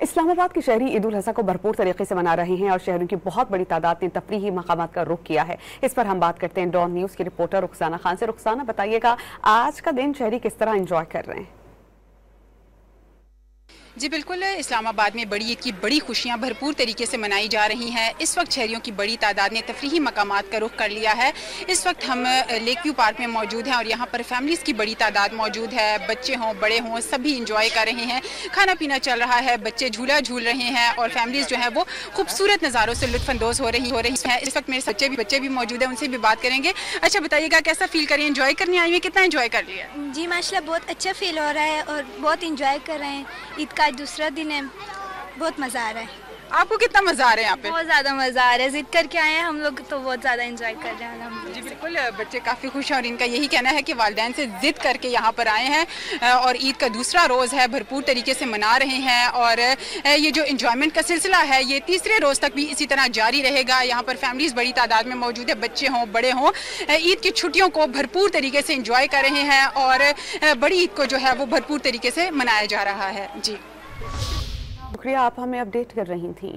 इस्लामाबाद के शहरी ईद उल अज़हा को भरपूर तरीके से मना रहे हैं और शहरों की बहुत बड़ी तादाद ने तफरीही मकामात का रुख किया है। इस पर हम बात करते हैं डॉन न्यूज़ की रिपोर्टर रुखसाना खान से। रुखसाना, बताइएगा आज का दिन शहरी किस तरह एंजॉय कर रहे हैं? जी बिल्कुल, इस्लामाबाद में बड़ी ईद की बड़ी खुशियां भरपूर तरीके से मनाई जा रही हैं। इस वक्त शहरियों की बड़ी तादाद ने तफरीही मकामात का रुख कर लिया है। इस वक्त हम लेक व्यू पार्क में मौजूद हैं और यहाँ पर फैमिलीज़ की बड़ी तादाद मौजूद है। बच्चे हों बड़े हों सभी इंजॉय कर रहे हैं, खाना पीना चल रहा है, बच्चे झूला झूल रहे हैं और फैमिलीज़ जो है वो खूबसूरत नज़ारों से लुत्फानंदोज हो रही हैं। इस वक्त मेरे बच्चे भी मौजूद हैं, उनसे भी बात करेंगे। अच्छा बताइएगा, कैसा फील करें, एंजॉय करने आई हुई, कितना एंजॉय कर लिया? जी माशाल्लाह बहुत अच्छा फील हो रहा है और बहुत इंजॉय कर रहे हैं। ईद का दूसरा दिन है, बहुत मज़ा आ रहा है। आपको कितना मज़ा आ रहा है यहाँ पे? बहुत ज़्यादा मज़ा आ रहा है, जिद करके आए हैं हम लोग तो बहुत ज़्यादा एंजॉय कर रहे हैं। जी बिल्कुल, बच्चे काफ़ी खुश हैं और इनका यही कहना है कि वालिदैन से ज़िद करके यहाँ पर आए हैं और ईद का दूसरा रोज़ है, भरपूर तरीके से मना रहे हैं और ये जो इंजॉयमेंट का सिलसिला है ये तीसरे रोज़ तक भी इसी तरह जारी रहेगा। यहाँ पर फैमिलीज़ बड़ी तादाद में मौजूद है, बच्चे हों बड़े हों ईद की छुट्टियों को भरपूर तरीके से इंजॉय कर रहे हैं और बड़ी ईद को जो है वो भरपूर तरीके से मनाया जा रहा है। जी शुक्रिया, आप हमें अपडेट कर रही थी।